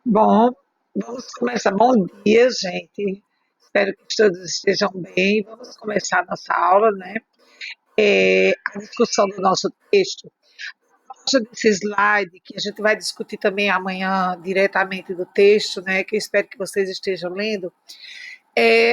Bom, vamos começar. Bom dia, gente. Espero que todos estejam bem. Vamos começar a nossa aula, né? A discussão do nosso texto. Gosta desse slide que a gente vai discutir também amanhã diretamente do texto, né? Que eu espero que vocês estejam lendo.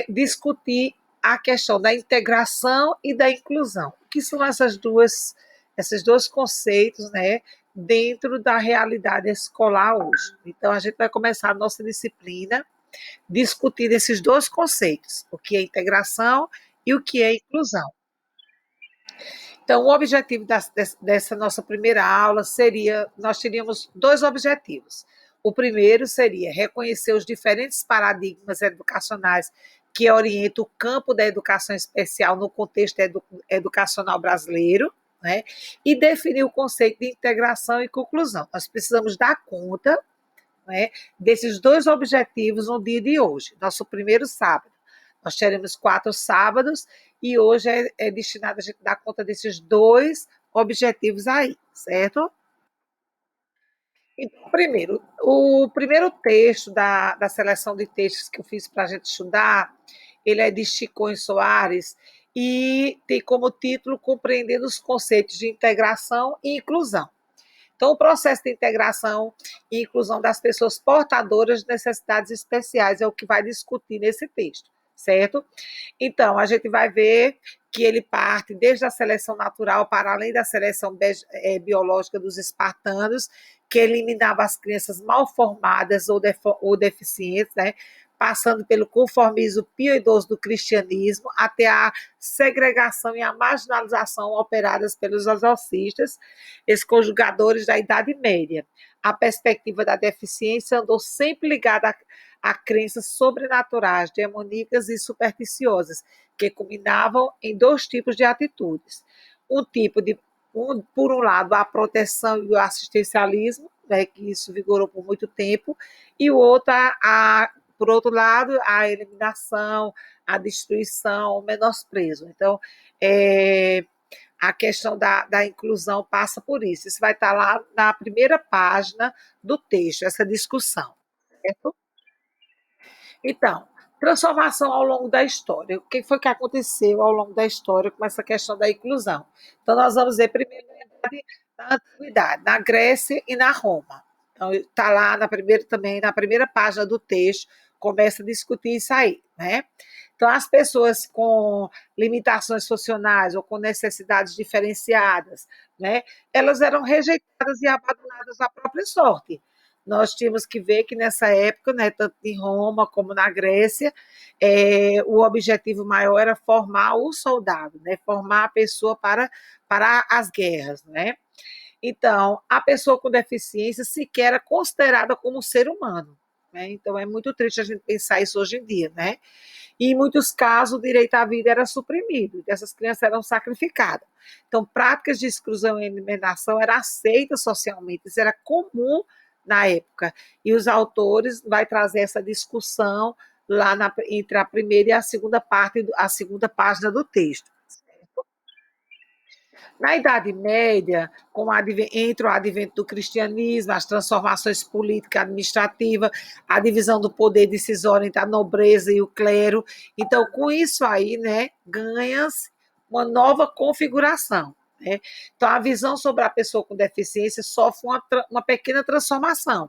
Discutir a questão da integração e da inclusão. O que são esses dois conceitos, né? Dentro da realidade escolar hoje. Então, a gente vai começar a nossa disciplina discutir esses dois conceitos, o que é integração e o que é inclusão. Então, o objetivo dessa nossa primeira aula seria, nós teríamos dois objetivos. O primeiro seria reconhecer os diferentes paradigmas educacionais que orientam o campo da educação especial no contexto educacional brasileiro, né? E definir o conceito de integração e conclusão. Nós precisamos dar conta, né, desses dois objetivos no dia de hoje, nosso primeiro sábado. Nós teremos 4 sábados e hoje é destinado a gente dar conta desses dois objetivos aí, certo? Então, primeiro, o primeiro texto da seleção de textos que eu fiz para a gente estudar, ele é de Chicões Soares e tem como título Compreendendo os conceitos de integração e inclusão. Então, o processo de integração e inclusão das pessoas portadoras de necessidades especiais é o que vai discutir nesse texto, certo? Então, a gente vai ver que ele parte desde a seleção natural para além da seleção biológica dos espartanos, que eliminava as crianças mal formadas ou deficientes, né? Passando pelo conformismo piedoso do cristianismo até a segregação e a marginalização operadas pelos exorcistas, ex-conjugadores da Idade Média. A perspectiva da deficiência andou sempre ligada a crenças sobrenaturais, demoníacas e supersticiosas, que culminavam em dois tipos de atitudes. Um tipo de por um lado, a proteção e o assistencialismo, né, que isso vigorou por muito tempo, e o outro, por outro lado, a eliminação, a destruição, o menosprezo. Então, a questão da inclusão passa por isso. Isso vai estar lá na primeira página do texto, essa discussão. Certo? Então, transformação ao longo da história. O que foi que aconteceu ao longo da história com essa questão da inclusão? Então, nós vamos ver primeiro na antiguidade, na Grécia e na Roma. Então, está lá na primeira, também na primeira página do texto, começa a discutir isso aí, né? Então, as pessoas com limitações funcionais ou com necessidades diferenciadas, né, elas eram rejeitadas e abandonadas à própria sorte. Nós tínhamos que ver que nessa época, né, tanto em Roma como na Grécia, o objetivo maior era formar o soldado, né, formar a pessoa para as guerras. Né? Então, a pessoa com deficiência sequer era considerada como um ser humano. Né? Então, é muito triste a gente pensar isso hoje em dia. Né? E, em muitos casos, o direito à vida era suprimido, essas crianças eram sacrificadas. Então, práticas de exclusão e eliminação eram aceitas socialmente, isso era comum na época. E os autores vai trazer essa discussão lá entre a primeira e a segunda parte, a segunda página do texto. Na Idade Média, entre o advento do cristianismo, as transformações políticas, administrativas, a divisão do poder decisório entre a nobreza e o clero, então, com isso aí, né, ganha-se uma nova configuração. Né? Então, a visão sobre a pessoa com deficiência sofre uma pequena transformação,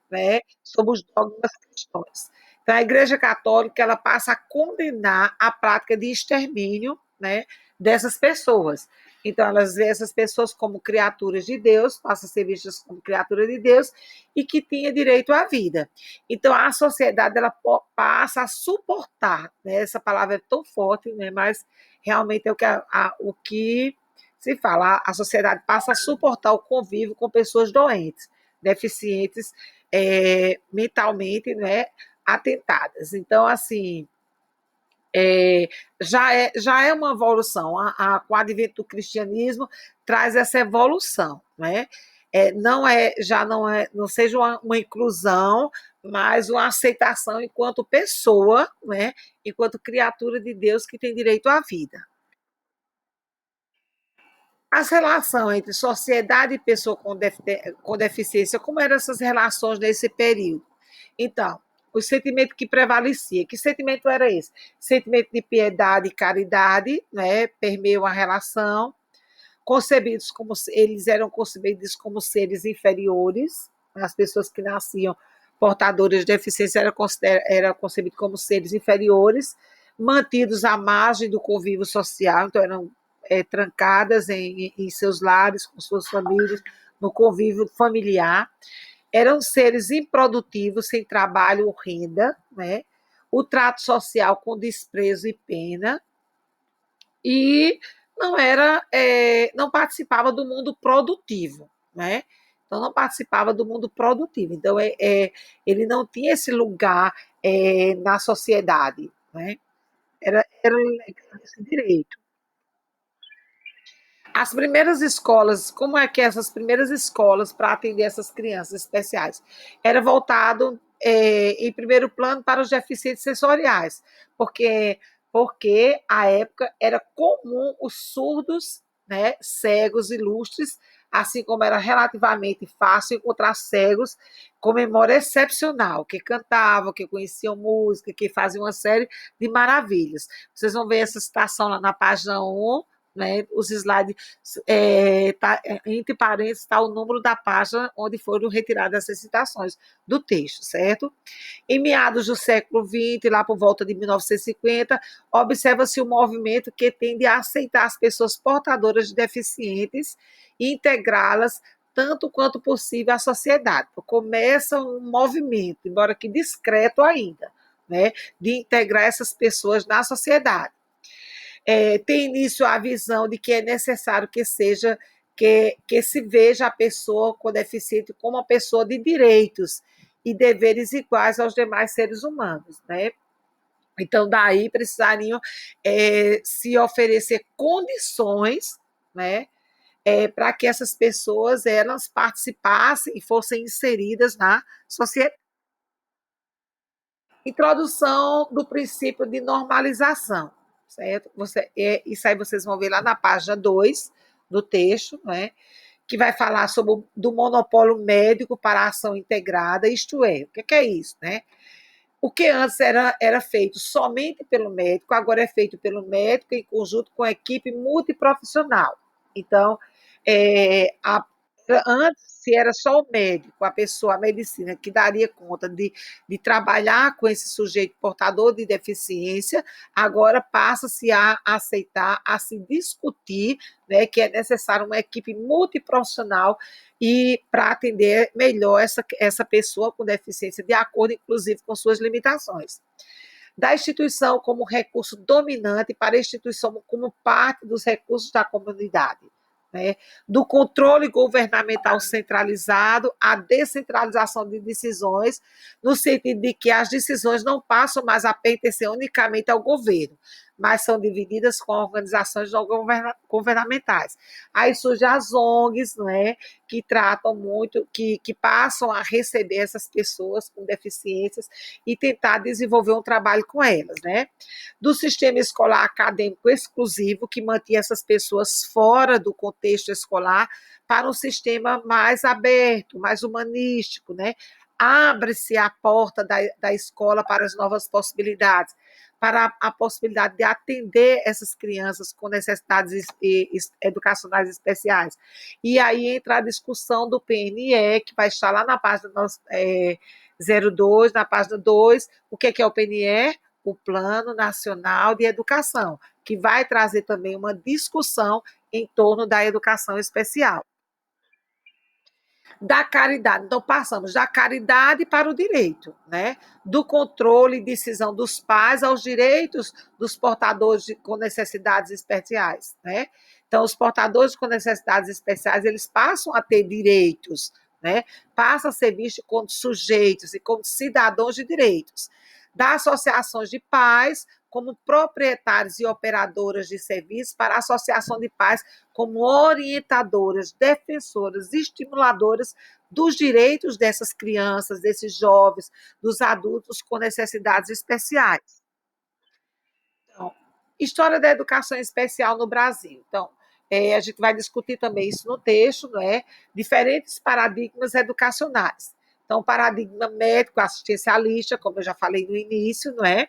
né, sobre os dogmas cristãos. Então, a Igreja Católica ela passa a condenar a prática de extermínio, né, dessas pessoas. Então, elas veem essas pessoas como criaturas de Deus, passam a ser vistas como criaturas de Deus e que tinham direito à vida. Então, a sociedade ela passa a suportar, né, essa palavra é tão forte, né, mas realmente é o que se fala, a sociedade passa a suportar o convívio com pessoas doentes, deficientes mentalmente, né, atentadas. Então, assim, já é uma evolução. Com o advento do cristianismo, traz essa evolução. Né? Já não seja uma inclusão, mas uma aceitação enquanto pessoa, né? Enquanto criatura de Deus que tem direito à vida. As relações entre sociedade e pessoa com deficiência, como eram essas relações nesse período? Então, o sentimento que prevalecia, que sentimento era esse? Sentimento de piedade e caridade, né, permeiam a relação, concebidos como eles eram concebidos como seres inferiores, as pessoas que nasciam portadoras de deficiência eram concebidos como seres inferiores, mantidos à margem do convívio social, então eram trancadas em seus lares, com suas famílias, no convívio familiar, eram seres improdutivos, sem trabalho ou renda, né? O trato social com desprezo e pena, e não participava do mundo produtivo, né? Então não participava do mundo produtivo. Então ele não tinha esse lugar na sociedade, né? Era esse direito. As primeiras escolas, como é que essas primeiras escolas para atender essas crianças especiais? Era voltado, em primeiro plano, para os deficientes sensoriais, porque, porque à época era comum os surdos, né, cegos, ilustres, assim como era relativamente fácil encontrar cegos com memória excepcional, que cantavam, que conheciam música, que faziam uma série de maravilhas. Vocês vão ver essa citação lá na página 1, né, os slides, entre parênteses está o número da página onde foram retiradas essas citações do texto, certo? Em meados do século XX, lá por volta de 1950, observa-se um movimento que tende a aceitar as pessoas portadoras de deficientes e integrá-las tanto quanto possível à sociedade. Então, começa um movimento, embora que discreto ainda, né, de integrar essas pessoas na sociedade. Tem início a visão de que é necessário que se veja a pessoa com deficiente como uma pessoa de direitos e deveres iguais aos demais seres humanos, né? Então, daí precisariam se oferecer condições, né, para que essas pessoas elas participassem e fossem inseridas na sociedade. Introdução do princípio de normalização, certo? Isso aí vocês vão ver lá na página 2 do texto, né? Que vai falar sobre do monopólio médico para a ação integrada, isto é, o que é isso, né? O que antes era feito somente pelo médico, agora é feito pelo médico em conjunto com a equipe multiprofissional. Então, antes, se era só o médico, a pessoa, a medicina, que daria conta de trabalhar com esse sujeito portador de deficiência, agora passa-se a aceitar, a se discutir, né, que é necessário uma equipe multiprofissional e para atender melhor essa pessoa com deficiência, de acordo, inclusive, com suas limitações. Da instituição como recurso dominante para a instituição como parte dos recursos da comunidade. Né? Do controle governamental centralizado à descentralização de decisões, no sentido de que as decisões não passam mais a pertencer unicamente ao governo, mas são divididas com organizações não governamentais. Aí surgem as ONGs, né, que tratam muito, que passam a receber essas pessoas com deficiências e tentar desenvolver um trabalho com elas, né? Do sistema escolar acadêmico exclusivo, que mantinha essas pessoas fora do contexto escolar, para um sistema mais aberto, mais humanístico, né? Abre-se a porta da escola para as novas possibilidades, para a possibilidade de atender essas crianças com necessidades educacionais especiais. E aí entra a discussão do PNE, que vai estar lá na página 02, na página 2, o que é o PNE? O Plano Nacional de Educação, que vai trazer também uma discussão em torno da educação especial. Da caridade, então passamos da caridade para o direito, né? Do controle e decisão dos pais aos direitos dos portadores com necessidades especiais, né? Então, os portadores com necessidades especiais, eles passam a ter direitos, né? Passam a ser vistos como sujeitos e como cidadãos de direitos. Das associações de pais como proprietários e operadoras de serviços para a associação de pais como orientadoras, defensoras, estimuladoras dos direitos dessas crianças, desses jovens, dos adultos com necessidades especiais. Então, história da educação especial no Brasil. Então, a gente vai discutir também isso no texto, não é? Diferentes paradigmas educacionais. Então, o paradigma médico assistencialista, como eu já falei no início, não é?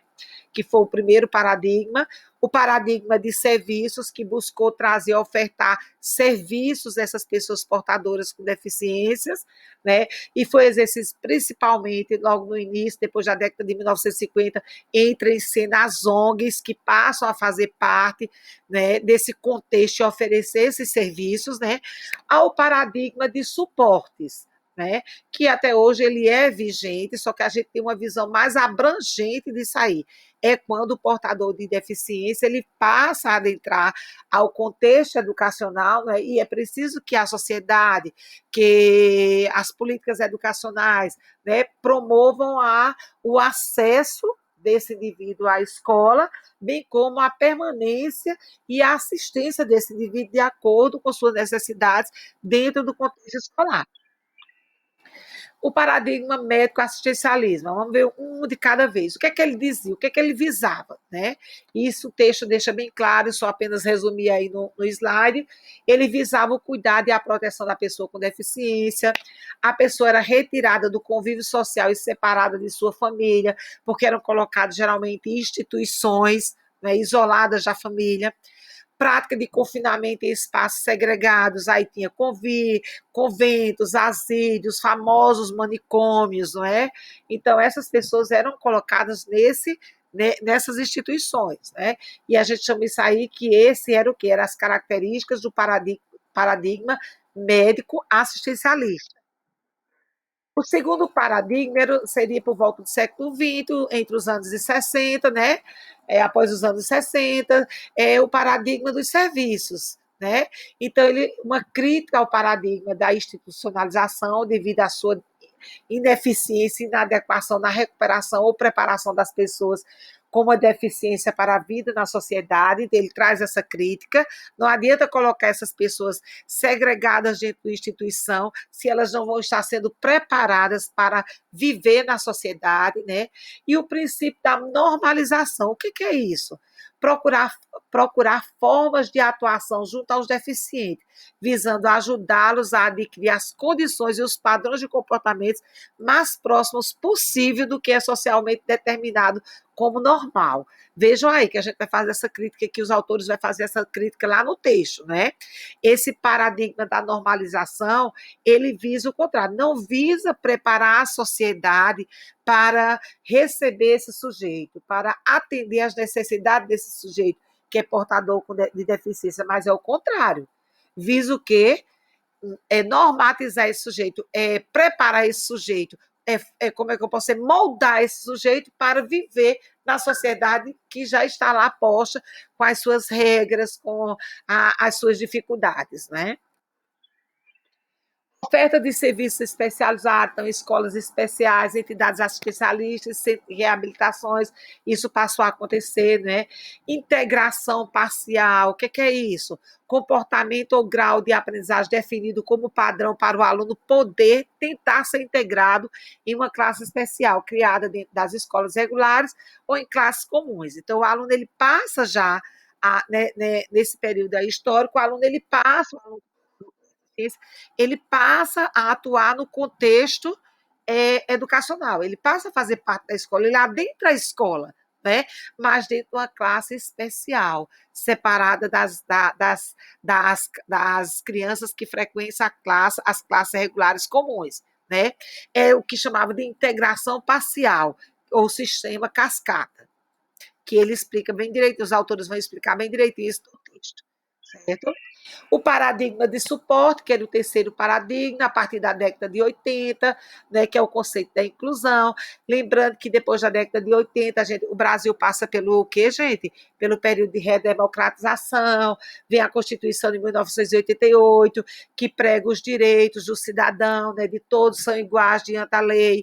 Que foi o primeiro paradigma, o paradigma de serviços, que buscou trazer, ofertar serviços a essas pessoas portadoras com deficiências, né? E foi exercido principalmente logo no início, depois da década de 1950, entra em cena as ONGs, que passam a fazer parte, né, desse contexto e oferecer esses serviços, né, ao paradigma de suportes, né, que até hoje ele é vigente, só que a gente tem uma visão mais abrangente disso aí. É quando o portador de deficiência ele passa a adentrar ao contexto educacional, né, e é preciso que a sociedade, que as políticas educacionais, né, promovam o acesso desse indivíduo à escola, bem como a permanência e a assistência desse indivíduo de acordo com suas necessidades dentro do contexto escolar. O paradigma médico assistencialismo, vamos ver um de cada vez. O que é que ele dizia? O que é que ele visava? Né? Isso o texto deixa bem claro, só apenas resumir aí no slide. Ele visava o cuidado e a proteção da pessoa com deficiência, a pessoa era retirada do convívio social e separada de sua família, porque eram colocados geralmente em instituições, né, isoladas da família, prática de confinamento em espaços segregados, aí tinha conventos, asílios, famosos manicômios, não é? Então, essas pessoas eram colocadas nessas instituições, né? E a gente chama isso aí que esse era o que? Eram as características do paradigma médico assistencialista. O segundo paradigma seria por volta do século XX, entre os anos 60, né? Após os anos 60, é o paradigma dos serviços. Né? Então, uma crítica ao paradigma da institucionalização devido à sua ineficiência e inadequação na recuperação ou preparação das pessoas com uma deficiência para a vida na sociedade, ele traz essa crítica. Não adianta colocar essas pessoas segregadas dentro da instituição se elas não vão estar sendo preparadas para viver na sociedade, né? E o princípio da normalização, o que é isso? Procurar, procurar formas de atuação junto aos deficientes, visando ajudá-los a adquirir as condições e os padrões de comportamentos mais próximos possível do que é socialmente determinado como normal. Vejam aí que a gente vai fazer essa crítica, que os autores vão fazer essa crítica lá no texto, né? Esse paradigma da normalização, ele visa o contrário, não visa preparar a sociedade para receber esse sujeito, para atender às necessidades desse sujeito que é portador de deficiência, mas é o contrário. Visa o quê? Normatizar esse sujeito, preparar esse sujeito, como é que eu posso dizer, moldar esse sujeito para viver na sociedade que já está lá posta, com as suas regras, com as suas dificuldades, né? Oferta de serviços especializados, então, escolas especiais, entidades assistencialistas, reabilitações, isso passou a acontecer, né? Integração parcial, o que é isso? Comportamento ou grau de aprendizagem definido como padrão para o aluno poder tentar ser integrado em uma classe especial, criada dentro das escolas regulares ou em classes comuns. Então, o aluno ele passa já, nesse período histórico, o aluno ele passa, o aluno ele passa a atuar no contexto educacional, ele passa a fazer parte da escola, ele adentra a escola, né? Mas dentro de uma classe especial, separada das crianças que frequentam as classes regulares comuns. Né? É o que chamava de integração parcial, ou sistema cascata, que ele explica bem direito, os autores vão explicar bem direitinho isso no texto. Certo? O paradigma de suporte, que era o terceiro paradigma, a partir da década de 80, né, que é o conceito da inclusão. Lembrando que depois da década de 80, o Brasil passa pelo quê, gente? Pelo período de redemocratização, vem a Constituição de 1988, que prega os direitos do cidadão, né, de todos são iguais diante da lei.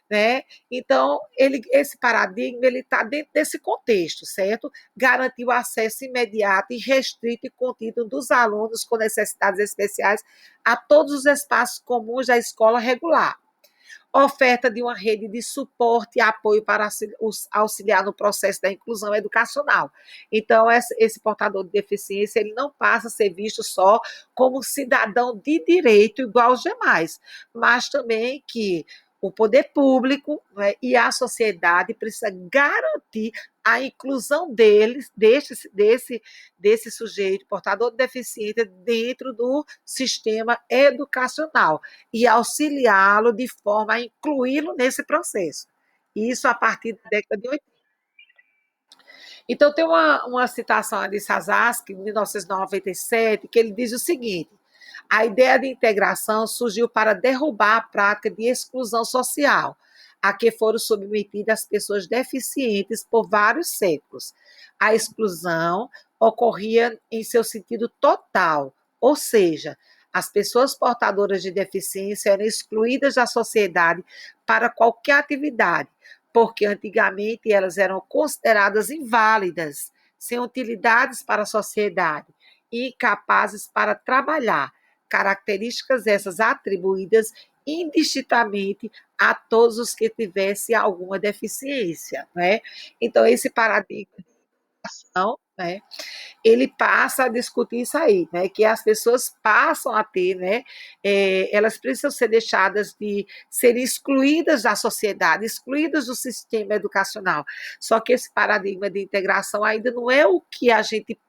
Né? Então, esse paradigma ele está dentro desse contexto, certo? Garantir o acesso imediato e restrito e contínuo dos alunos com necessidades especiais a todos os espaços comuns da escola regular. Oferta de uma rede de suporte e apoio para auxiliar no processo da inclusão educacional. Então, esse portador de deficiência ele não passa a ser visto só como cidadão de direito igual aos demais, mas também que o poder público, né, e a sociedade precisa garantir a inclusão deles, desse sujeito portador de deficiência dentro do sistema educacional e auxiliá-lo de forma a incluí-lo nesse processo. Isso a partir da década de 80. Então, tem uma citação de Sazarsky, em 1997, que ele diz o seguinte: a ideia de integração surgiu para derrubar a prática de exclusão social, a que foram submetidas as pessoas deficientes por vários séculos. A exclusão ocorria em seu sentido total, ou seja, as pessoas portadoras de deficiência eram excluídas da sociedade para qualquer atividade, porque antigamente elas eram consideradas inválidas, sem utilidades para a sociedade e incapazes para trabalhar, características essas atribuídas indistintamente a todos os que tivessem alguma deficiência, né? Então, esse paradigma, né, ele passa a discutir isso aí, né, que as pessoas passam a ter, né, elas precisam ser deixadas de ser excluídas da sociedade, excluídas do sistema educacional. Só que esse paradigma de integração ainda não é o que a gente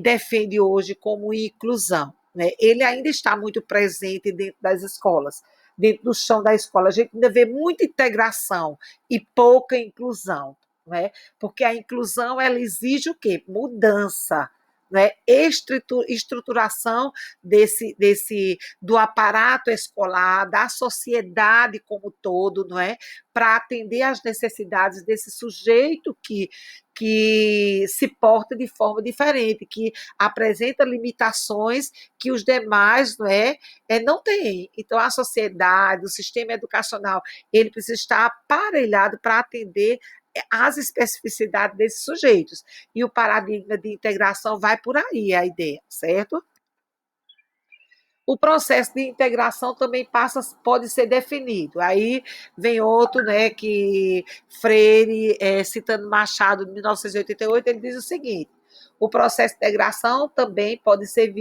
defende hoje como inclusão, né? Ele ainda está muito presente dentro das escolas, dentro do chão da escola. A gente ainda vê muita integração e pouca inclusão, né? Porque a inclusão ela exige o quê? Mudança, né? Estruturação do aparato escolar, da sociedade como todo, não é? Para atender às necessidades desse sujeito que se porta de forma diferente, que apresenta limitações que os demais não têm. Então, a sociedade, o sistema educacional, ele precisa estar aparelhado para atender às especificidades desses sujeitos. E o paradigma de integração vai por aí, a ideia, certo? O processo de integração também pode ser definido. Aí vem outro, né, que Freire, citando Machado, de 1988, ele diz o seguinte: o processo de integração também pode ser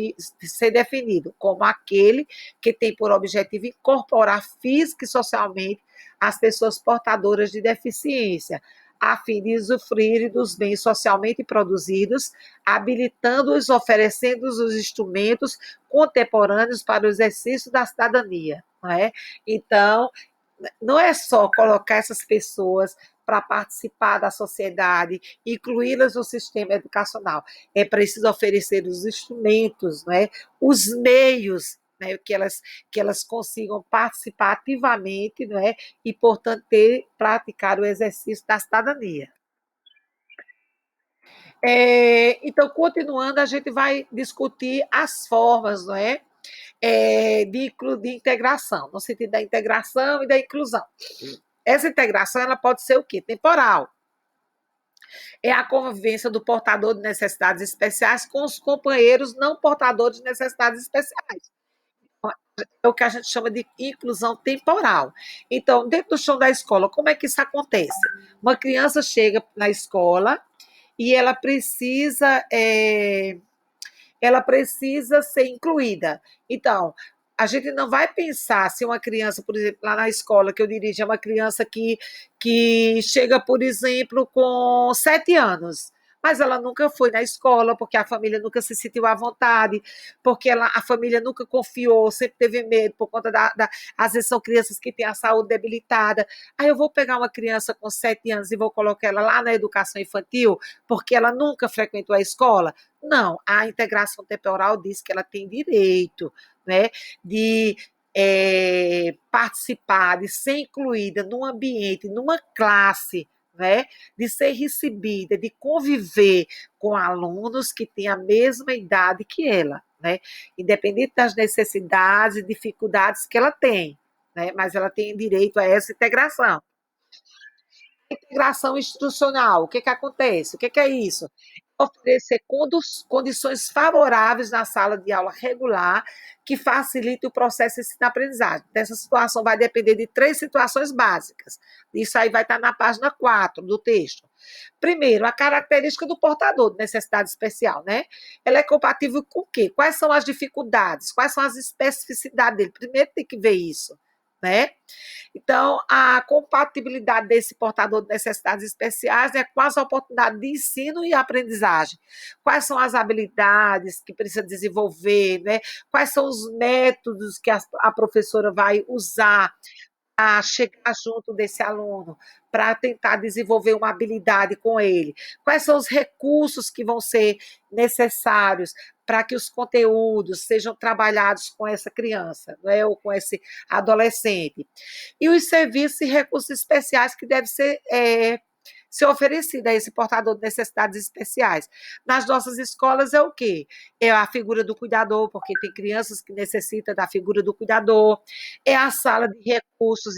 definido como aquele que tem por objetivo incorporar física e socialmente as pessoas portadoras de deficiência, a fim de usufruir dos bens socialmente produzidos, habilitando-os, oferecendo-os os instrumentos contemporâneos para o exercício da cidadania. Não é? Então, não é só colocar essas pessoas para participar da sociedade, incluí-las no sistema educacional. É preciso oferecer os instrumentos, né, os meios, né, que elas consigam participar ativamente, não é, e, portanto, praticar o exercício da cidadania. Então, continuando, a gente vai discutir as formas, não é? De integração, no sentido da integração e da inclusão. Essa integração ela pode ser o quê? Temporal. É a convivência do portador de necessidades especiais com os companheiros não portadores de necessidades especiais. É o que a gente chama de inclusão temporal. Então, dentro do chão da escola, como é que isso acontece? Uma criança chega na escola e ela precisa ser incluída. Então, a gente não vai pensar se uma criança, por exemplo, lá na escola que eu dirijo, é uma criança que chega, por exemplo, com 7 anos, mas ela nunca foi na escola, porque a família nunca se sentiu à vontade, porque a família nunca confiou, sempre teve medo, por conta às vezes são crianças que têm a saúde debilitada. Aí eu vou pegar uma criança com 7 anos e vou colocar ela lá na educação infantil, porque ela nunca frequentou a escola? Não, a integração temporal diz que ela tem direito, né, de participar, de ser incluída num ambiente, numa classe, né, de ser recebida, de conviver com alunos que têm a mesma idade que ela, né, independente das necessidades e dificuldades que ela tem, né, mas ela tem direito a essa integração. Integração institucional, o que acontece? O que é isso? Oferecer condições favoráveis na sala de aula regular que facilite o processo de ensino-aprendizagem. Dessa situação vai depender de 3 situações básicas. Isso aí vai estar na página 4 do texto. Primeiro, a característica do portador de necessidade especial, né? Ela é compatível com o quê? Quais são as dificuldades? Quais são as especificidades dele? Primeiro tem que ver isso, né? Então, a compatibilidade desse portador de necessidades especiais é quase a oportunidade de ensino e aprendizagem. Quais são as habilidades que precisa desenvolver, né? Quais são os métodos que a professora vai usar a chegar junto desse aluno para tentar desenvolver uma habilidade com ele? Quais são os recursos que vão ser necessários para que os conteúdos sejam trabalhados com essa criança, não é? Ou com esse adolescente? E os serviços e recursos especiais que devem ser oferecido a esse portador de necessidades especiais. Nas nossas escolas é o quê? É a figura do cuidador, porque tem crianças que necessitam da figura do cuidador, é a sala de recursos,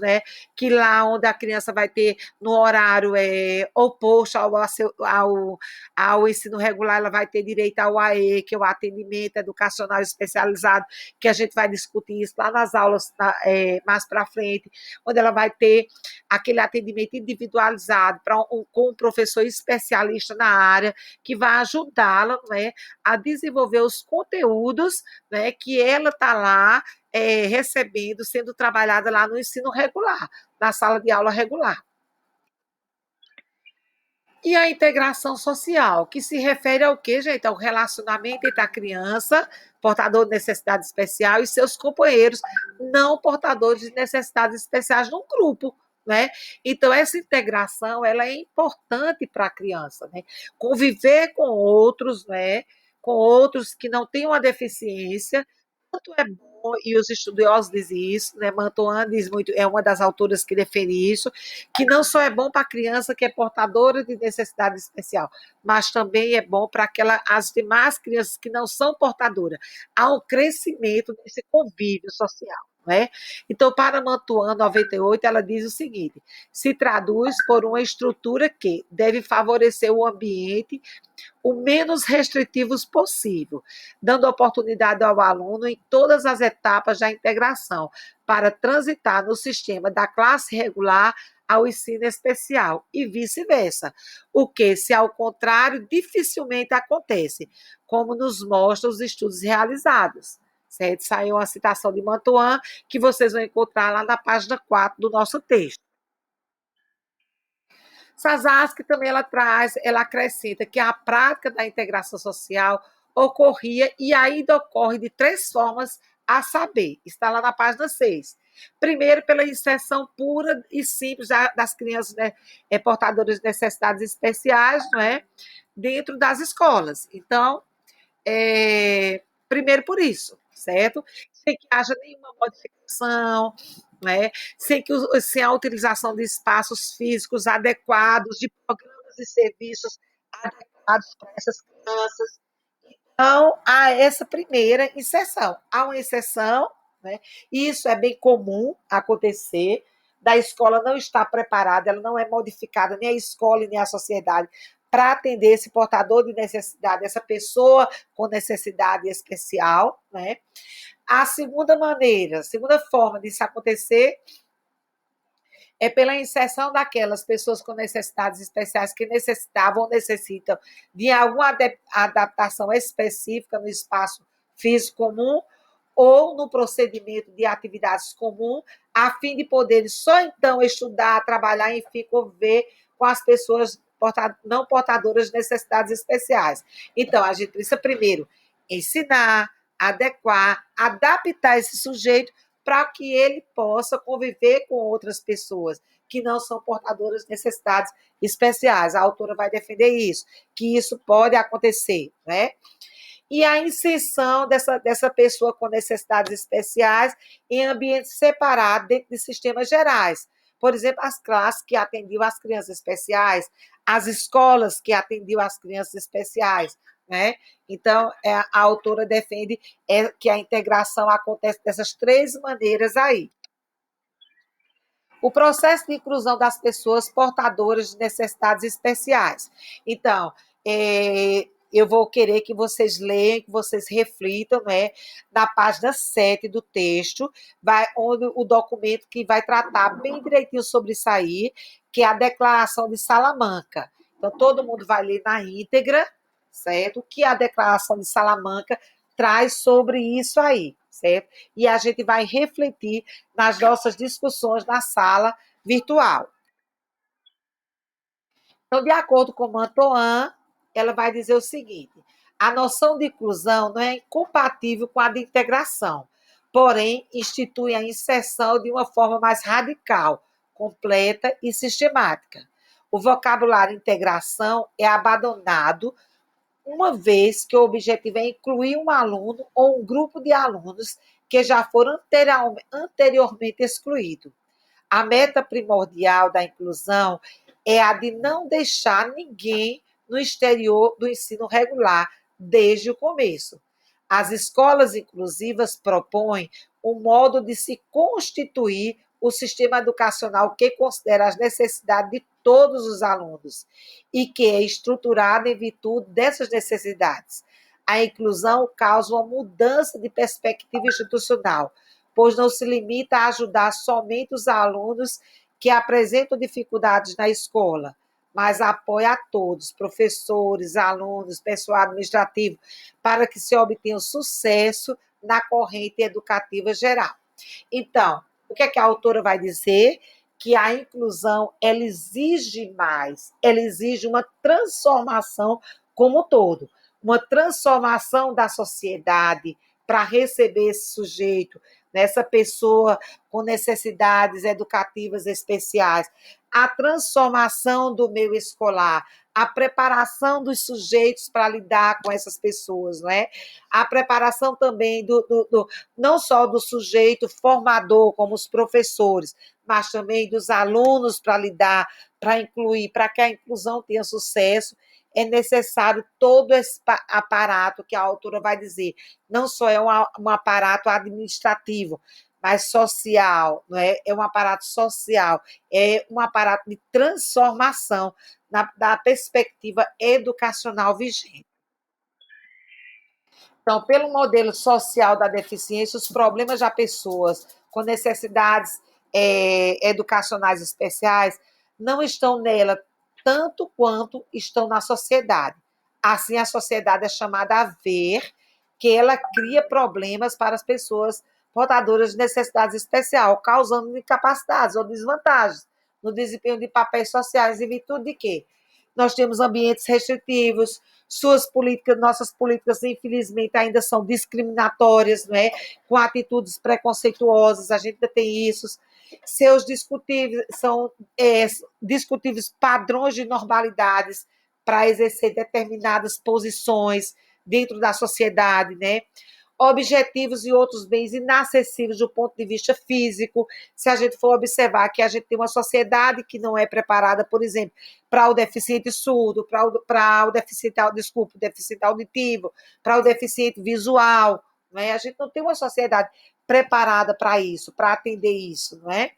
né? Que lá onde a criança vai ter no horário oposto ao ensino regular, ela vai ter direito ao AE, que é o atendimento educacional especializado, que a gente vai discutir isso lá nas aulas mais para frente, onde ela vai ter aquele atendimento individualizado com um professor especialista na área, que vai ajudá-la, né, a desenvolver os conteúdos, né, que ela está lá recebendo, sendo trabalhada lá no ensino regular, na sala de aula regular. E a integração social, que se refere ao quê, gente? Ao relacionamento entre a criança, portador de necessidade especial, e seus companheiros não portadores de necessidades especiais num grupo, né? Então, essa integração, ela é importante para a criança, né? Conviver com outros, né? Com outros que não têm uma deficiência, tanto é bom, e os estudiosos dizem isso, né? Mantoan diz muito, é uma das autoras que defende isso, que não só é bom para a criança que é portadora de necessidade especial, mas também é bom para as demais crianças que não são portadoras. Há um crescimento desse convívio social. Né? Então, para Mantuan 98, ela diz o seguinte: se traduz por uma estrutura que deve favorecer o ambiente o menos restritivos possível, dando oportunidade ao aluno em todas as etapas da integração para transitar no sistema da classe regular ao ensino especial e vice-versa, o que, se ao contrário, dificilmente acontece, como nos mostram os estudos realizados. Certo? Saiu uma citação de Mantuan, que vocês vão encontrar lá na página 4 do nosso texto. Sazasky também ela acrescenta que a prática da integração social ocorria e ainda ocorre de três formas a saber, está lá na página 6. Primeiro, pela inserção pura e simples das crianças, né, portadoras de necessidades especiais, não é? Dentro das escolas. Então, primeiro por isso, certo? Sem que haja nenhuma modificação, né? Sem a utilização de espaços físicos adequados, de programas e serviços adequados para essas crianças. Então, há essa primeira exceção. Há uma exceção, né? E isso é bem comum acontecer, da escola não estar preparada, ela não é modificada, nem a escola nem a sociedade, para atender esse portador de necessidade, essa pessoa com necessidade especial, né? A segunda maneira, a segunda forma disso acontecer é pela inserção daquelas pessoas com necessidades especiais que necessitavam ou necessitam de alguma adaptação específica no espaço físico comum ou no procedimento de atividades comuns, a fim de poderem só então estudar, trabalhar, enfim, conviver com as pessoas não portadoras de necessidades especiais. Então, a gente precisa primeiro ensinar, adequar, adaptar esse sujeito para que ele possa conviver com outras pessoas que não são portadoras de necessidades especiais. A autora vai defender isso, que isso pode acontecer, né? E a inserção dessa pessoa com necessidades especiais em ambientes separados dentro de sistemas gerais. Por exemplo, as classes que atendiam as crianças especiais, as escolas que atendiam as crianças especiais, né? Então, a autora defende que a integração acontece dessas três maneiras aí. O processo de inclusão das pessoas portadoras de necessidades especiais. Então, eu vou querer que vocês leiam, que vocês reflitam, né, na página 7 do texto, onde o documento que vai tratar bem direitinho sobre isso aí, que é a Declaração de Salamanca. Então, todo mundo vai ler na íntegra, certo? O que a Declaração de Salamanca traz sobre isso aí, certo? E a gente vai refletir nas nossas discussões na sala virtual. Então, de acordo com Mantoan, ela vai dizer o seguinte: a noção de inclusão não é incompatível com a de integração, porém, institui a inserção de uma forma mais radical, completa e sistemática. O vocabulário integração é abandonado uma vez que o objetivo é incluir um aluno ou um grupo de alunos que já foram anteriormente excluídos. A meta primordial da inclusão é a de não deixar ninguém no exterior do ensino regular desde o começo. As escolas inclusivas propõem um modo de se constituir o sistema educacional que considera as necessidades de todos os alunos e que é estruturado em virtude dessas necessidades. A inclusão causa uma mudança de perspectiva institucional, pois não se limita a ajudar somente os alunos que apresentam dificuldades na escola, mas apoia a todos, professores, alunos, pessoal administrativo, para que se obtenha sucesso na corrente educativa geral. Então, o que é que a autora vai dizer? Que a inclusão, ela exige mais, ela exige uma transformação como um todo, uma transformação da sociedade para receber esse sujeito, nessa pessoa com necessidades educativas especiais, a transformação do meio escolar, a preparação dos sujeitos para lidar com essas pessoas, não é? A preparação também não só do sujeito formador, como os professores, mas também dos alunos para lidar, para incluir, para que a inclusão tenha sucesso, é necessário todo esse aparato que a autora vai dizer. Não só é um aparato administrativo, mas social, não é? É um aparato social, é um aparato de transformação da perspectiva educacional vigente. Então, pelo modelo social da deficiência, os problemas das pessoas com necessidades educacionais especiais não estão nela tanto quanto estão na sociedade. Assim, a sociedade é chamada a ver que ela cria problemas para as pessoas portadoras de necessidades especiais, causando incapacidades ou desvantagens no desempenho de papéis sociais, em virtude de quê? Nós temos ambientes restritivos, nossas políticas, infelizmente, ainda são discriminatórias, não é? Com atitudes preconceituosas, a gente ainda tem isso. Seus discutíveis são discutíveis padrões de normalidades para exercer determinadas posições dentro da sociedade, né? Objetivos e outros bens inacessíveis do ponto de vista físico. Se a gente for observar que a gente tem uma sociedade que não é preparada, por exemplo, para o deficiente surdo, para o deficiente, desculpa, o deficiente auditivo, para o deficiente visual, não é? A gente não tem uma sociedade preparada para isso, para atender isso, não é?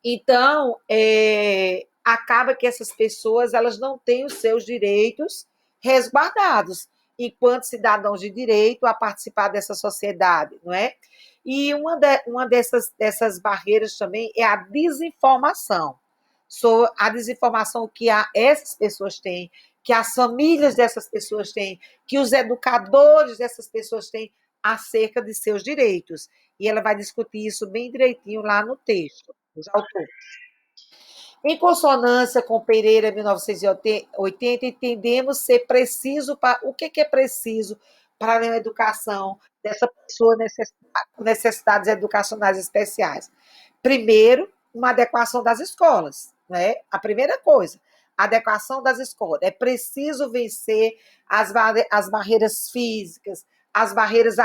Então, acaba que essas pessoas elas não têm os seus direitos resguardados enquanto cidadãos de direito a participar dessa sociedade, não é? E uma dessas barreiras também é a desinformação. A desinformação que essas pessoas têm, que as famílias dessas pessoas têm, que os educadores dessas pessoas têm acerca de seus direitos. E ela vai discutir isso bem direitinho lá no texto dos autores. Em consonância com Pereira, 1980, entendemos ser preciso para o que é preciso para a educação dessa pessoa com necessidades educacionais especiais. Primeiro, uma adequação das escolas, né? A primeira coisa, a adequação das escolas. É preciso vencer as barreiras físicas, as barreiras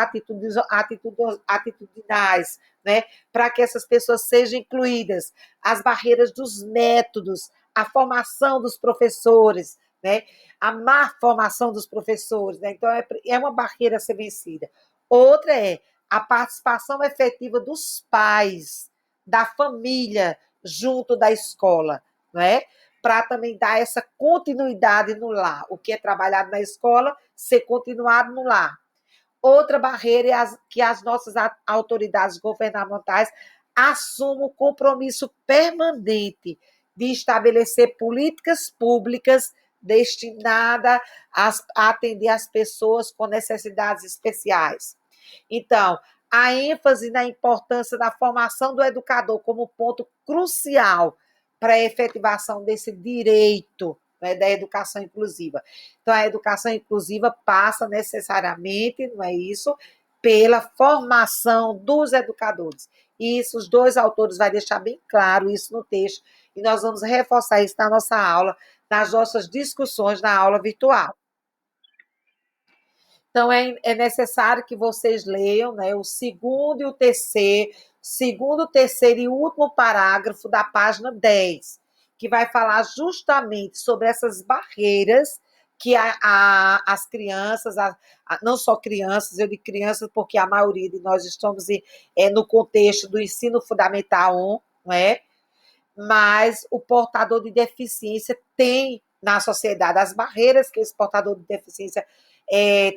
atitudinais, né? Para que essas pessoas sejam incluídas, as barreiras dos métodos, a formação dos professores, né? A má formação dos professores, né? Então, é uma barreira a ser vencida. Outra é a participação efetiva dos pais, da família, junto da escola, não é? Para também dar essa continuidade no lar. O que é trabalhado na escola, ser continuado no lar. Outra barreira é que as nossas autoridades governamentais assumam o compromisso permanente de estabelecer políticas públicas destinadas a atender as pessoas com necessidades especiais. Então, a ênfase na importância da formação do educador como ponto crucial para a efetivação desse direito, né, da educação inclusiva. Então, a educação inclusiva passa necessariamente, não é isso, pela formação dos educadores. E isso, os dois autores vão deixar bem claro isso no texto, e nós vamos reforçar isso na nossa aula, nas nossas discussões na aula virtual. Então, é necessário que vocês leiam, né, o segundo, terceiro e último parágrafo da página 10, que vai falar justamente sobre essas barreiras que as crianças, não só crianças, eu digo crianças porque a maioria de nós estamos no contexto do ensino fundamental 1, não é? Mas o portador de deficiência tem na sociedade, as barreiras que esse portador de deficiência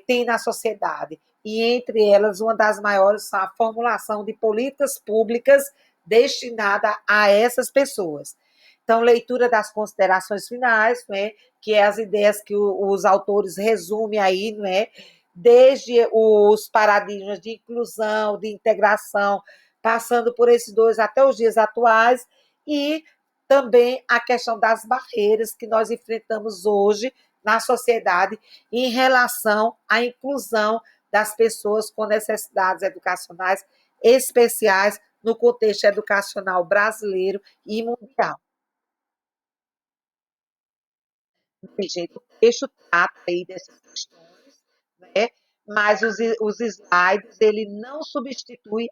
tem na sociedade. E entre elas, uma das maiores são a formulação de políticas públicas destinada a essas pessoas. Então, leitura das considerações finais, né, que é as ideias que os autores resumem aí, não é? Desde os paradigmas de inclusão, de integração, passando por esses dois até os dias atuais, e também a questão das barreiras que nós enfrentamos hoje na sociedade em relação à inclusão das pessoas com necessidades educacionais especiais no contexto educacional brasileiro e mundial. Gente, o texto trata aí dessas questões, né? Mas os slides ele não substitui